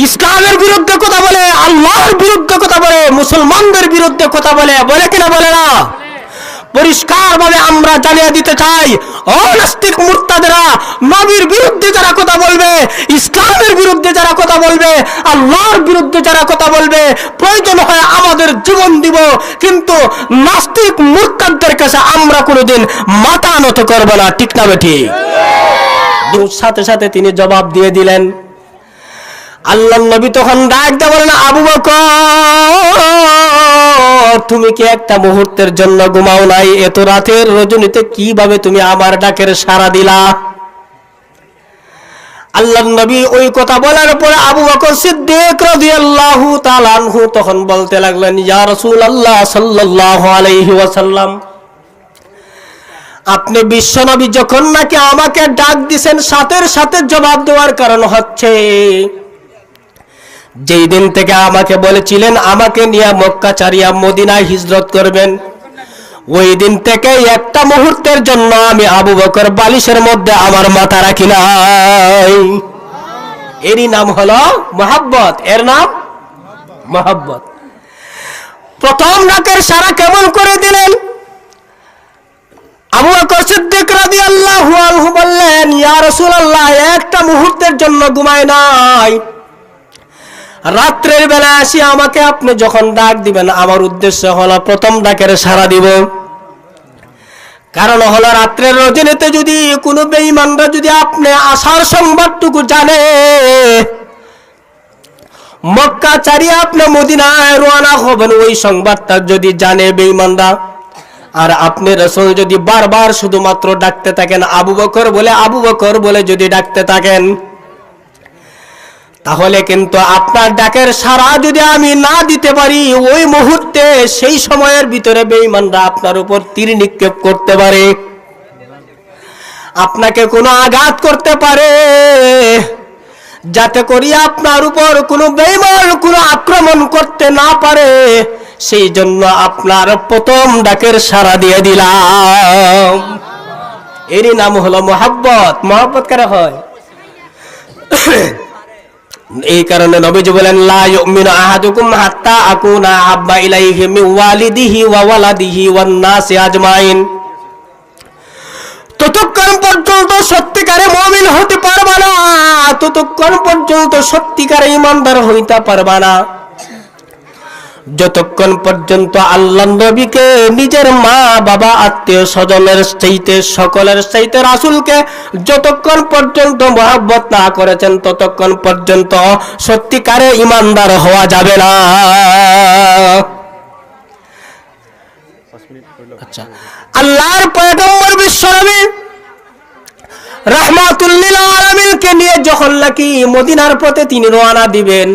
ইসলামের বিরুদ্ধে কথা বলে, আল্লাহর বিরুদ্ধে কথা বলে, মুসলমানদের বিরুদ্ধে কথা বলে, বলে কিনা বলে না? পরিষ্কারভাবে আমরা জানিয়ে দিতে চাই, অনাস্তিক মুরতাদেরা নবীর বিরুদ্ধে যারা কথা বলবে, ইসলামের বিরুদ্ধে যারা কথা বলবে, আল্লাহর বিরুদ্ধে যারা কথা বলবে, প্রয়োজন হয় আমাদের জীবন দিব, কিন্তু নাস্তিক মুরতাদদের কাছে আমরা কোনোদিন মাথা নত করব না। ঠিক না বেঠিক? সাথে সাথে তিনি জবাব দিয়ে দিলেন। আল্লাহর নবী তখন ডাক দিয়ে বলেন, আবু বকর, তুমি কি একটা মুহূর্তের জন্য ঘুমাও নাই? এত রাতের রজনীতে কিভাবে তুমি আমার ডাকের সাড়া দিলা? আল্লাহর নবী ওই কথা বলার পরে আবু বকর সিদ্দিক রাদিয়াল্লাহু তাআলা আনহু তখন বলতে লাগলেন, ইয়া রাসূলুল্লাহ সাল্লাল্লাহু আলাইহি ওয়াসাল্লাম, আপনি বিশ্বনবী যখন নাকি আমাকে ডাক দিবেন, সাথে সাথে জবাব দেওয়ার কারণ হচ্ছে যেই দিন থেকে আমাকে বলেছিলেন আমাকে নিয়ে মক্কা ছাড়িয়া মদিনায় হিজরত করবেন, ওই দিন থেকে একটা মুহূর্তের জন্য আমি আবু বকর বালিশের মধ্যে আমার মাথা রাখি নাই। এরই নাম হলো মহব্বত, এর নাম মহব্বত। প্রথম ডাকের সাড়া কেমন করে দিলেন? আবু বকর সিদ্দিক রাদিয়াল্লাহু আনহু বললেন, ইয়া রাসূলুল্লাহ, একটা মুহূর্তের জন্য ঘুমায় নাই। রাত্রের বেলা আসি আমাকে আপনি যখন ডাক দিবেন, আমার উদ্দেশ্য হলো প্রথম ডাকের সাড়া দিব। কারণ হলো রাত্রের রজনীতে যদি কোনো বেঈমানরা যদি আপনি আসার সংবাদটুকু জানে, মক্কা ছাড়িয়ে আপনি মদিনায় রওনা হবেন, ওই সংবাদটা যদি জানে বেঈমানরা, আর আপনি রাসূল যদি বারবার শুধুমাত্র ডাকতে থাকেন আবু বকর বলে, আবু বকর বলে যদি ডাকতে থাকেন, তাহলে কিন্তু আপনার ডাকের সাড়া যদি আমি না দিতে পারি, ওই মুহূর্তে সেই সময়ের ভিতরে বেঈমানরা আপনার উপর তীর নিক্ষেপ করতে পারে, আপনাকে কোনো আঘাত করতে পারে, যাতে করি আপনার উপর কোনো বেঈমান কোনো আক্রমণ করতে না পারে। সেই জন্য আপনার প্রথম ডাকের সাড়া দিয়ে দিলাম। এরই নাম হলো মহব্বত। মহব্বত কারা হয়? এই কারণে নবীজি বলেন, লা ইউমিনু আহাদুকুম হাত্তা আকুনা আহাব্বা ইলাইহি মিন ওয়ালিদিহি ওয়া ওয়ালাদিহি ওয়ান নাসি আজমাইন। ততক্ষণ পর্যন্ত সত্যিকারে মুমিন হতে পারবা না, ততক্ষণ পর্যন্ত সত্যিকারে ঈমানদার হইতে পারবা না, যতক্ষণ পর্যন্ত আল্লাহর নবীকে নিজের মা বাবা আত্মীয় স্বজনের চাইতে সকলের চাইতে রাসূলকে যতক্ষণ পর্যন্ত মহব্বত না করেছেন, ততক্ষণ পর্যন্ত সত্যিকারে ঈমানদার হওয়া যাবে না। আচ্ছা, আল্লাহর পয়গম্বর বিশ্বনবী রাহমাতুল লিল আলামিনকে নিয়ে যখন নাকি মদিনার পথে তিনি রওনা দিবেন,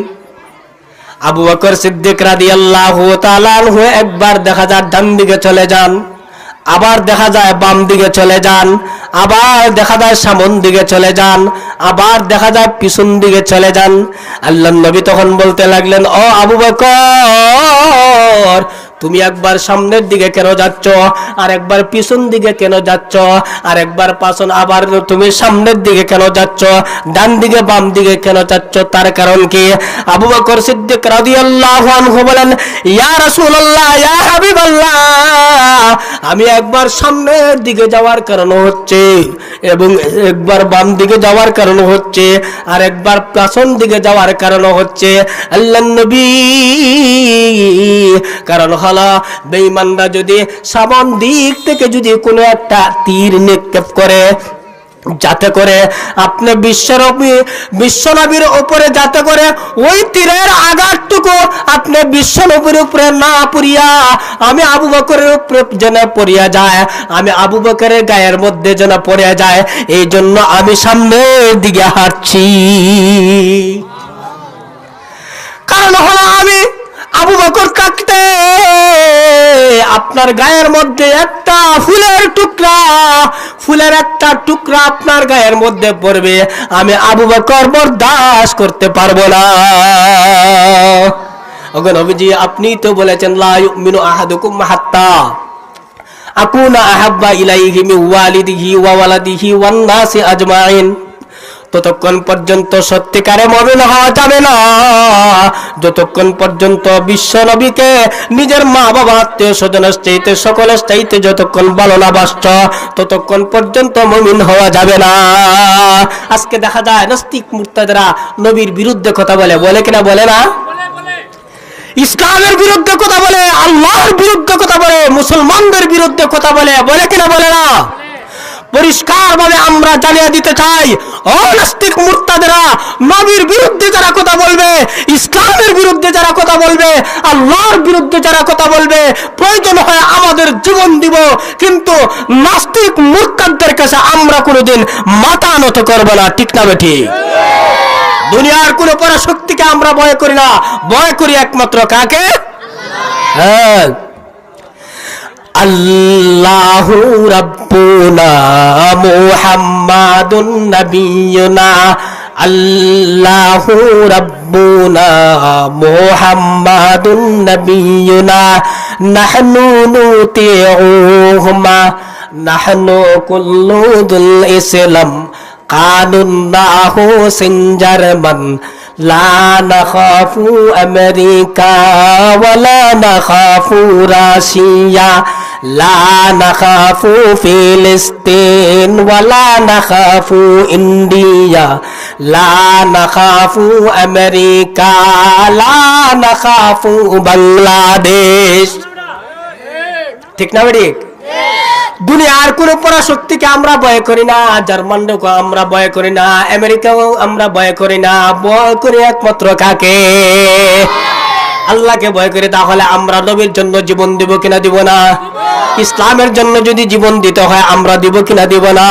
আবু বকর সিদ্দিক রাদিয়াল্লাহু তাআলা আনহু একবার দেখা যায় ডান দিকে চলে যান, আবার দেখা যায় বাম দিকে চলে যান, আবার দেখা যায় সামন দিকে চলে যান, আবার দেখা যায় পিছন দিকে চলে যান। আল্লাহর নবী তখন বলতে লাগলেন, ও আবু বকর, তুমি একবার সামনের দিকে কেন যাচ্ছ, আর একবার পিছন দিকে কেন যাচ্ছ, আর একবার পাছন, আবার তুমি সামনের দিকে কেন যাচ্ছ, ডান দিকে বাম দিকে কেন যাচ্ছ? তার কারণ কি? আবু বকর সিদ্দিক রাদিয়াল্লাহু আনহু বলেন, ইয়া রাসূলুল্লাহ, ইয়া হাবিবাল্লাহ, আমি একবার সামনের দিকে যাওয়ার কারণ হচ্ছে, এবং একবার বাম দিকে যাওয়ার কারণ হচ্ছে, আর একবার পাছন দিকে যাওয়ার কারণ হচ্ছে আল্লাহর নবী, কারণ বেঈমানরা যদি সামন দিক থেকে যদি কোনো একটা তীর নিক্ষেপ করে, যাতে করে আপনি বিশ্বনবীর উপরে যাতে করে ওই তীরের আঘাতটুকু আপনি বিশ্বনবীর উপরে না পড়িয়া আমি আবু বকরের উপরে যেন পড়িয়া যায়, আমি আবু বকরের গায়ের মধ্যে যেন পড়ে যায়, এই জন্য আমি সামনের দিকে হাঁটছি। কারণ হলো আমি আবু বকর থাকতে আপনার গায়ের মধ্যে একটা ফুলের একটা টুকরা আপনার গায়ের মধ্যে পড়বে, আমি আবু বকর বরদাস্ত করতে পারবো না। ওগো নবীজি, আপনি তো বলেছেন, লা ইউমিনু আহাদুকুম হাত্তা আকুনা আহাব্বা ইলাইহি মিন ওয়ালিদিহি ওয়া ওয়ালাদিহি ওয়ান নাসি আজমাইন। ততক্ষণ পর্যন্ত সত্যিকারে মুমিন হওয়া যাবে না। যতক্ষণ পর্যন্ত বিশ্ব নবীকে নিজের মা বাবা আত্মীয় স্বজনের চাইতে সকলের চাইতে যতক্ষণ ভালো না বাসছ, ততক্ষণ পর্যন্ত মুমিন হওয়া যাবে না। আজকে দেখা যায় নাস্তিক মুরতাদরা নবীর বিরুদ্ধে কথা বলে, বলে কিনা বলে না? ইসলামের বিরুদ্ধে কথা বলে, আল্লাহর বিরুদ্ধে কথা বলে, মুসলমানদের বিরুদ্ধে কথা বলে, বলে কিনা বলে না? পরিষ্কার ভাবে আমরা জানিয়ে দিতে চাই, ও নাস্তিক মুরতাদরা, নবীর বিরুদ্ধে যারা কথা বলবে, ইসলামের বিরুদ্ধে যারা কথা বলবে, আল্লাহর বিরুদ্ধে যারা কথা বলবে, প্রয়োজন হয় আমাদের জীবন দিব, কিন্তু নাস্তিক মুরতাদদের কাছে আমরা কোনোদিন মাথা নত করব না। ঠিক না বেঠিক? দুনিয়ার কোন পরাশক্তিকে আমরা ভয় করি না, ভয় করি একমাত্র কাকে? হ্যাঁ, আল্লাহু রাব্বুনা মুহাম্মাদুন নাবিয়ুনা, আল্লাহু রাব্বুনা মুহাম্মাদুন নাবিয়ুনা, নাহনু নুতিউহুমা, নাহনু কুল্লুদুল ইসলাম, কানুন্নাহু সিনজারমান, লা নাখাফু আমেরিকা ওয়ালা নাখাফু রাশিয়া, লা নাখাফু ফিলিস্তিন ওয়ালা নাখাফু ইন্ডিয়া, লা নাখাফু আমেরিকা, লা নাখাফু বাংলাদেশ। ঠিক না ঠিক? দুনিয়ার কোন পরাশক্তিকে আমরা ভয় করি না, জার্মানকেও আমরা ভয় করি না, আমেরিকাও আমরা ভয় করি না, ভয় করি একমাত্র কাকে? আল্লাহকে ভয় করি। তাহলে আমরা নবীর জন্য জীবন দিব কিনা দিব না? ইসলামের জন্য যদি জীবন দিতে হয় আমরা দিব কিনা দিব না?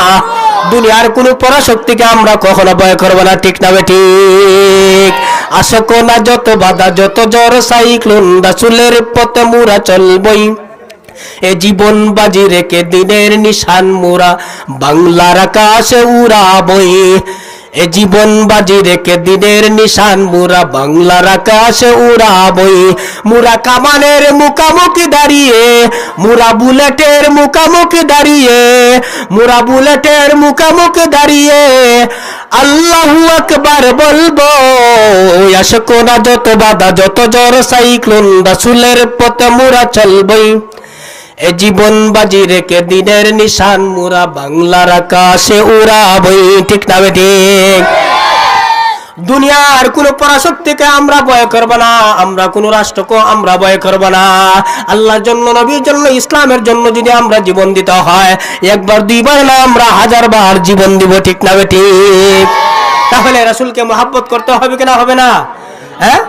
দুনিয়ার কোন পরাশক্তিকে আমরা কখনো ভয় করবো না। ঠিক না ঠিক? আশক না যত বাধা যত জ্বর সাইক্লোন, রাসূলের পথে মুরা চলবই, এ জীবন বাজি রেখে দিনের নিশান মোরা বাংলার আকাশে উড়াবই, এ জীবন বাজি রেখে দিনের নিশান মোরা বাংলার আকাশে উড়াবই। মোরা কামানের মুখামুখি দাঁড়িয়ে, মোরা বুলেটের মুখামুখি দাঁড়িয়ে, মোরা বুলেটের মুখামুখি দাঁড়িয়ে আল্লাহু আকবার বলবো। আশক না যত বাধা যত জ্বর সাইক্লোন, রাসূলের পথে মোরা চলবই, এ জীবন বাজি রেখে দিনের নিশান মোরা বাংলার আকাশে উড়াবই। ঠিক না ঠিক? দুনিয়ার কোন পরাশক্তিকে আমরা ভয় করব না, আমরা কোন রাষ্ট্রকে আমরা ভয় করব না। আল্লাহর জন্য, নবীর জন্য, ইসলামের জন্য যদি আমরা জীবন দিতে হয়, একবার দুইবার না, আমরা হাজারবার জীবন দিব। ঠিক না ঠিক? তাহলে রাসূলকে মহব্বত করতে হবে কিনা হবে না? হ্যাঁ,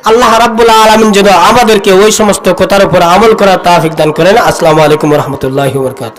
আল্লাহ রাব্বুল আলামিন যেন আমাদেরকে ওই সমস্ত কথার উপর আমল করার তৌফিক দান করেন। আসসালামু আলাইকুম ওয়া রাহমাতুল্লাহি ওয়া বারাকাতুহু।